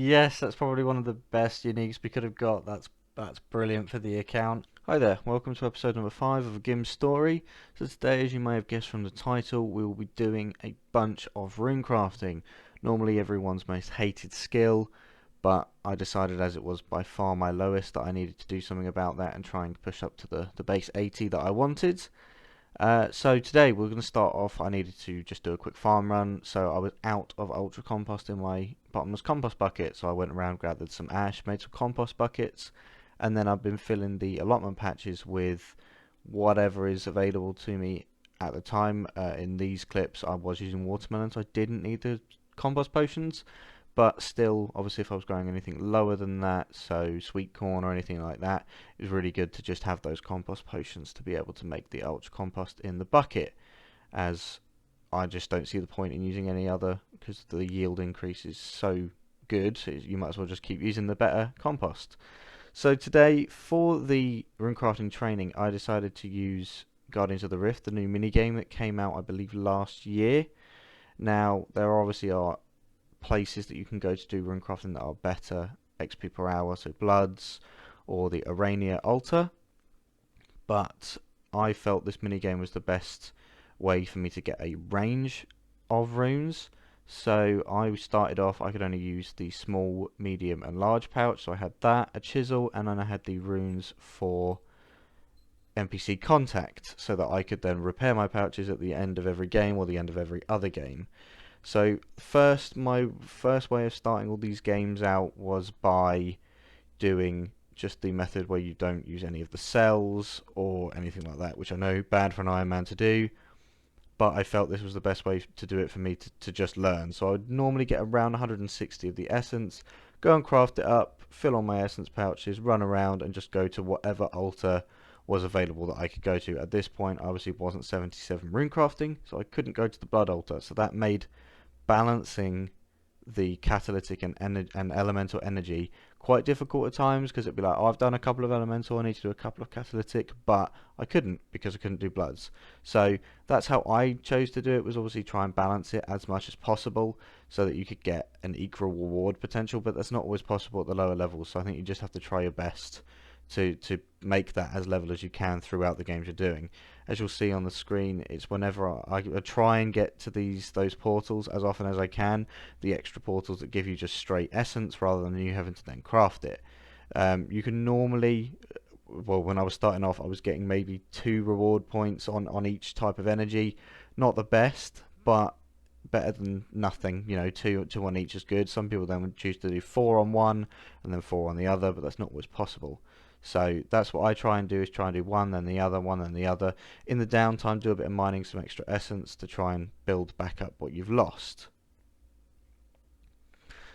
Yes, that's probably one of the best uniques we could have got. That's brilliant for the account. Hi there, welcome to episode number 5 of a GIM story. So today, as you may have guessed from the title, we will be doing a bunch of runecrafting. Normally everyone's most hated skill, but I decided as it was by far my lowest that I needed to do something about that and try and push up to the base 80 that I wanted. So today we're going to start off. I needed to just do a quick farm run, so I was out of ultra compost in my bottomless compost bucket. So I went around, gathered some ash, made some compost buckets, and then I've been filling the allotment patches with whatever is available to me at the time. In these clips, I was using watermelon, so I didn't need the compost potions. But still, obviously, if I was growing anything lower than that, so sweet corn or anything like that, it was really good to just have those compost potions to be able to make the ultra compost in the bucket, as I just don't see the point in using any other because the yield increase is so good. You might as well just keep using the better compost. So today, for the runecrafting training, I decided to use Guardians of the Rift, the new mini game that came out, I believe, last year. Now, there obviously are places that you can go to do runecrafting that are better XP per hour, so Bloods or the Arania Altar, but I felt this minigame was the best way for me to get a range of runes. So I started off, I could only use the small, medium and large pouch, so I had that, a chisel, and then I had the runes for NPC contact, so that I could then repair my pouches at the end of every game or the end of every other game. So my first way of starting all these games out was by doing just the method where you don't use any of the cells or anything like that, which I know bad for an Iron Man to do, but I felt this was the best way to do it for me to just learn. So I would normally get around 160 of the essence, go and craft it up, fill on my essence pouches, run around and just go to whatever altar was available that I could go to. At this point, I obviously wasn't 77 runecrafting, so I couldn't go to the blood altar, so that made balancing the catalytic and elemental energy quite difficult at times, because it'd be like, oh, I've done a couple of elemental, I need to do a couple of catalytic, but I couldn't because I couldn't do bloods. So that's how I chose to do it, was obviously try and balance it as much as possible so that you could get an equal reward potential, but that's not always possible at the lower levels, so I think you just have to try your best to make that as level as you can throughout the games you're doing. As you'll see on the screen, it's whenever I try and get to those portals as often as I can, the extra portals that give you just straight essence rather than you having to then craft it. You can normally, well, when I was starting off, I was getting maybe 2 reward points on each type of energy. Not the best, but better than nothing. You know, two on each is good. Some people then would choose to do 4 on one and then 4 on the other, but that's not always possible. So that's what I try and do, is try and do one then the other, one then the other. In the downtime, do a bit of mining, some extra essence to try and build back up what you've lost.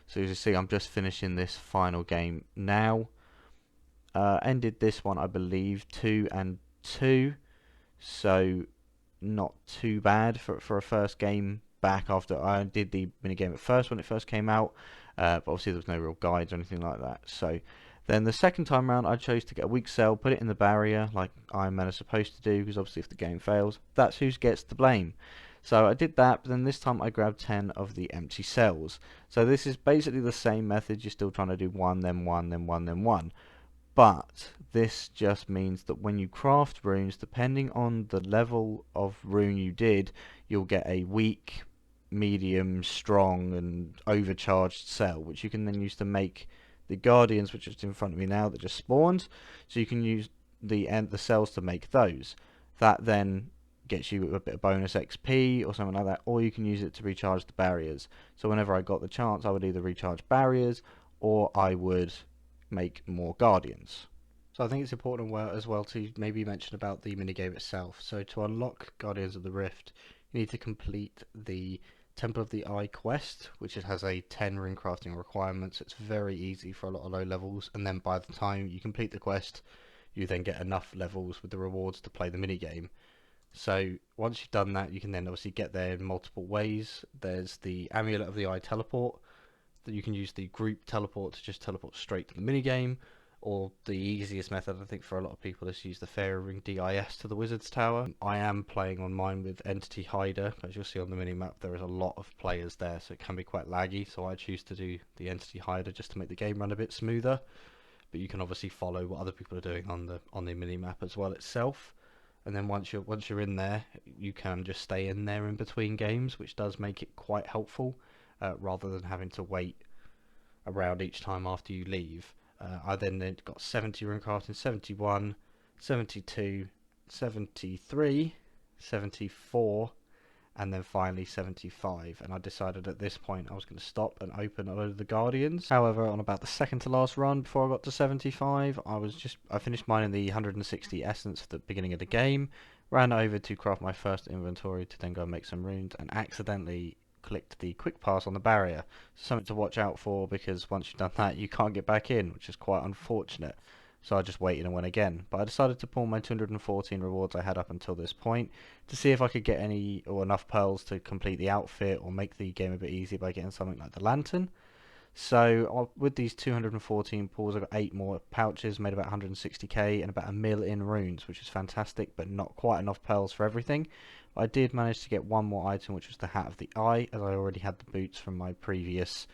So as you see, I'm just finishing this final game now. Ended this one, I believe, 2 and 2. So not too bad for a first game back after I did the minigame at first when it first came out. But obviously there was no real guides or anything like that. So then the second time round, I chose to get a weak cell, put it in the barrier like Iron Man are supposed to do, because obviously if the game fails, that's who gets the blame. So I did that, but then this time I grabbed 10 of the empty cells. So this is basically the same method, you're still trying to do 1, then 1, then 1, then 1. But this just means that when you craft runes, depending on the level of rune you did, you'll get a weak, medium, strong, and overcharged cell, which you can then use to make the guardians, which is in front of me now, that just spawned. So you can use the cells to make those. That then gets you a bit of bonus XP or something like that, or you can use it to recharge the barriers. So whenever I got the chance, I would either recharge barriers or I would make more guardians. So I think it's important as well to maybe mention about the minigame itself. So to unlock Guardians of the Rift, you need to complete the Temple of the Eye quest, which it has a 10 rune crafting requirements. It's very easy for a lot of low levels, and then by the time you complete the quest, you then get enough levels with the rewards to play the minigame. So once you've done that, you can then obviously get there in multiple ways. There's the Amulet of the Eye teleport, that you can use the group teleport to just teleport straight to the minigame, or the easiest method I think for a lot of people is to use the fairy ring DIS to the wizard's tower. I am playing on mine with entity hider. As you'll see on the minimap, there is a lot of players there, so it can be quite laggy, so I choose to do the entity hider just to make the game run a bit smoother. But you can obviously follow what other people are doing on the minimap as well itself. And then once you're in there, you can just stay in there in between games, which does make it quite helpful, rather than having to wait around each time after you leave. I then got 70 Runecrafting, 71, 72, 73, 74, and then finally 75, and I decided at this point I was going to stop and open a load of the Guardians. However, on about the second to last run before I got to 75, I finished mine in the 160 essence at the beginning of the game, ran over to craft my first inventory to then go and make some runes, and accidentally clicked the quick pass on the barrier. Something to watch out for, because once you've done that you can't get back in, which is quite unfortunate. So I just waited and went again. But I decided to pull my 214 rewards I had up until this point to see if I could get any or enough pearls to complete the outfit or make the game a bit easier by getting something like the lantern. So with these 214 pulls, I got 8 more pouches, made about 160k and about a mil in runes, which is fantastic, but not quite enough pearls for everything. I did manage to get one more item, which was the Hat of the Eye, as I already had the boots from my previous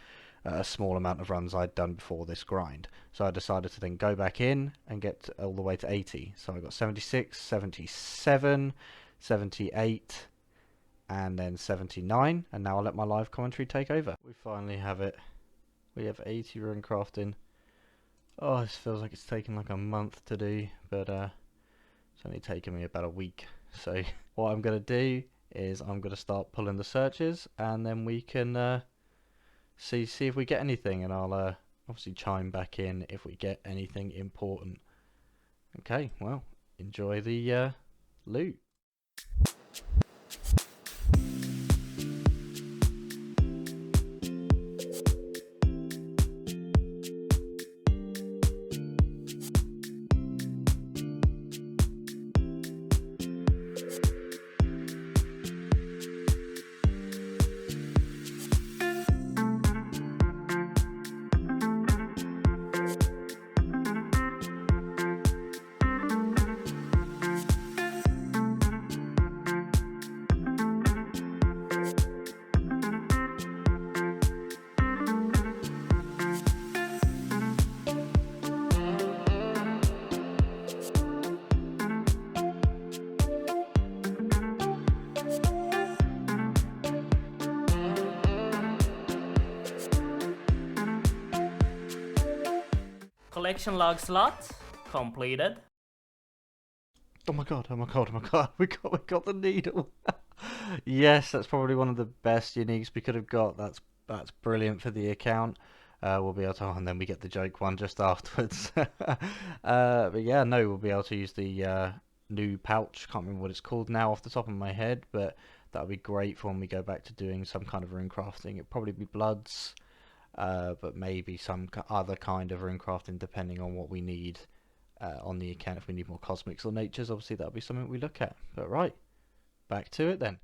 small amount of runs I'd done before this grind. So I decided to then go back in and get all the way to 80. So I got 76, 77, 78, and then 79, and now I'll let my live commentary take over. We finally have it. We have 80 Runecrafting. Oh, this feels like it's taken like a month to do, but it's only taken me about a week. So what I'm going to do is I'm going to start pulling the searches, and then we can see if we get anything, and I'll obviously chime back in if we get anything important. Okay, well, enjoy the loot. Collection log slot completed. Oh my god, oh my god, oh my god, we got the needle. Yes, that's probably one of the best uniques we could have got. That's brilliant for the account. We'll be able to, and then we get the joke one just afterwards. But yeah, no, we'll be able to use the new pouch. Can't remember what it's called now off the top of my head, but that'll be great for when we go back to doing some kind of rune crafting. It'll probably be bloods, but maybe some other kind of rune crafting depending on what we need on the account. If we need more cosmics or natures, obviously that'll be something we look at. But right, back to it then.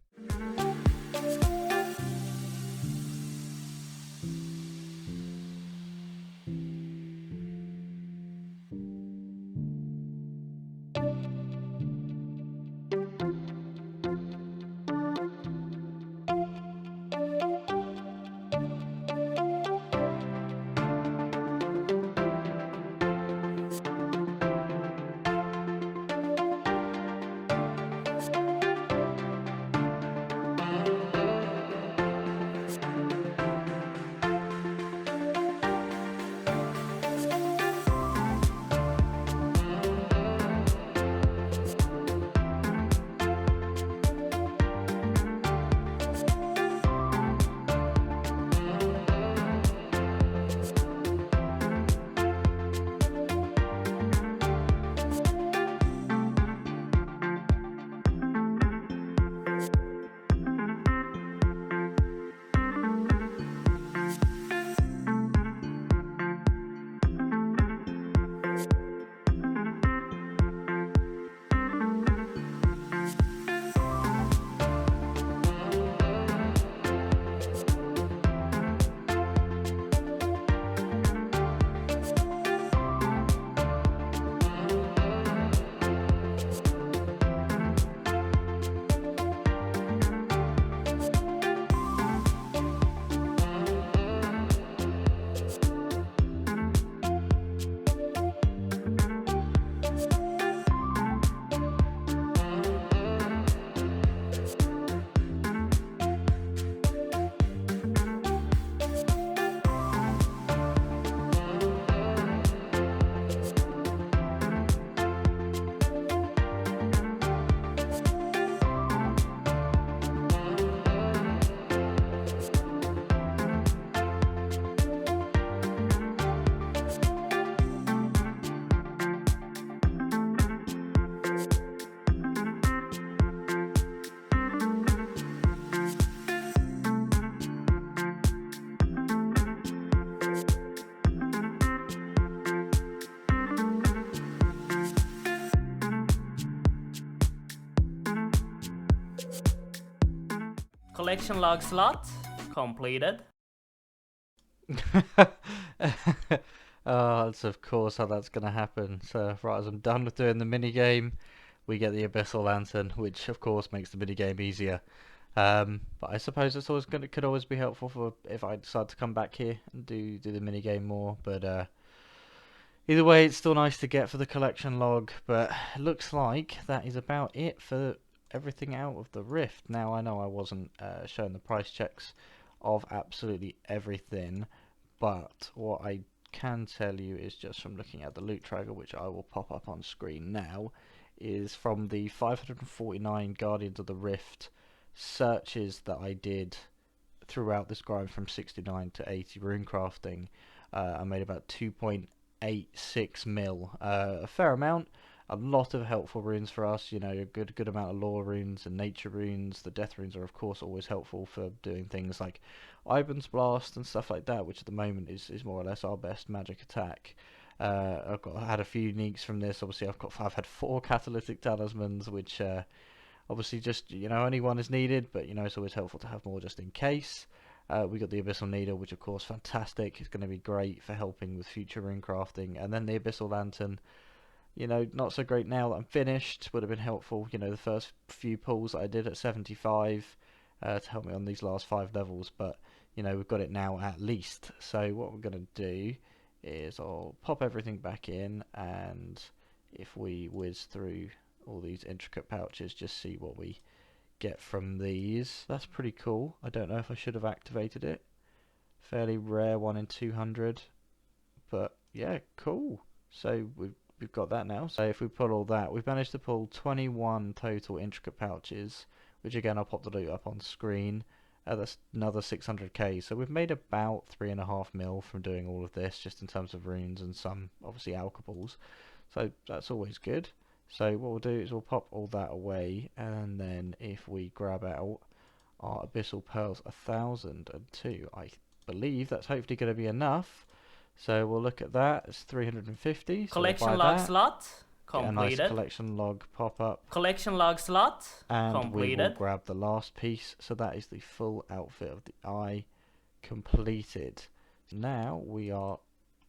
Collection log slot completed. Oh, that's of course how that's going to happen. So, right as I'm done with doing the mini game, we get the Abyssal Lantern, which of course makes the mini game easier. But I suppose it's always could always be helpful for if I decide to come back here and do the mini game more. But either way, it's still nice to get for the collection log. But it looks like that is about it for everything out of the Rift. Now I know I wasn't showing the price checks of absolutely everything, but what I can tell you is just from looking at the loot tracker, which I will pop up on screen now, is from the 549 Guardians of the Rift searches that I did throughout this grind from 69 to 80 runecrafting. I made about 2.86 mil, a fair amount. A lot of helpful runes for us, you know, a good amount of lore runes and nature runes. The death runes are of course always helpful for doing things like Ivan's Blast and stuff like that, which at the moment is more or less our best magic attack. I had a few uniques from this. Obviously, I've had 4 catalytic talismans, which obviously just, you know, only one is needed, but you know it's always helpful to have more just in case. We got the Abyssal Needle, which of course fantastic. It's going to be great for helping with future rune crafting, and then the Abyssal Lantern. You know, not so great now that I'm finished. Would have been helpful, you know, the first few pulls that I did at 75 to help me on these last 5 levels. But, you know, we've got it now at least. So what we're going to do is I'll pop everything back in, and if we whiz through all these intricate pouches, just see what we get from these. That's pretty cool. I don't know if I should have activated it. Fairly rare, 1 in 200. But yeah, cool. So we've got that now. So if we pull all that, we've managed to pull 21 total intricate pouches, which again I'll pop the loot up on screen. That's another 600k. So we've made about 3.5 mil from doing all of this, just in terms of runes and some obviously alcohols. So that's always good. So what we'll do is we'll pop all that away, and then if we grab out our Abyssal Pearls 1002, I believe that's hopefully going to be enough. So we'll look at that. It's 350. So we'll Collection buy log that. slot Get a nice completed. collection log pop up. Collection log slot And we will completed. grab the last piece. So that is the full outfit of the eye completed. Now we are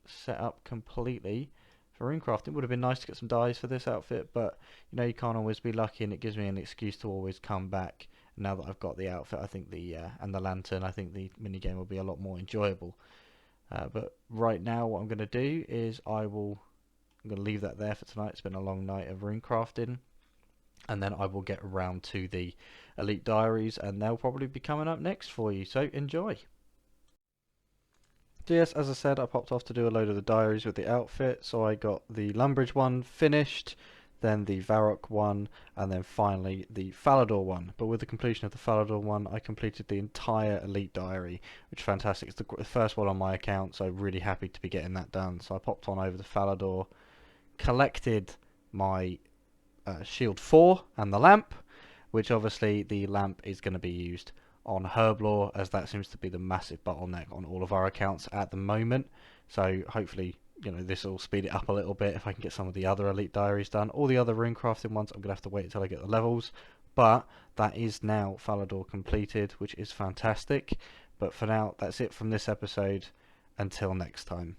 set up completely for runecrafting. It would have been nice to get some dyes for this outfit, but you know, you can't always be lucky, and it gives me an excuse to always come back. Now that I've got the outfit, I think and the lantern, I think the minigame will be a lot more enjoyable. But right now what I'm going to do is I'm going to leave that there for tonight. It's been a long night of runecrafting, and then I will get around to the Elite Diaries, and they'll probably be coming up next for you, so enjoy. So yes, as I said, I popped off to do a load of the diaries with the outfit. So I got the Lumbridge one finished, then the Varrock one, and then finally the Falador one. But with the completion of the Falador one, I completed the entire Elite Diary, which is fantastic. It's the first one on my account, so really happy to be getting that done. So I popped on over the Falador, collected my Shield 4 and the lamp, which obviously the lamp is going to be used on Herblore, as that seems to be the massive bottleneck on all of our accounts at the moment. So hopefully, you know, this will speed it up a little bit if I can get some of the other Elite Diaries done. All the other runecrafting ones, I'm going to have to wait until I get the levels. But that is now Falador completed, which is fantastic. But for now, that's it from this episode. Until next time.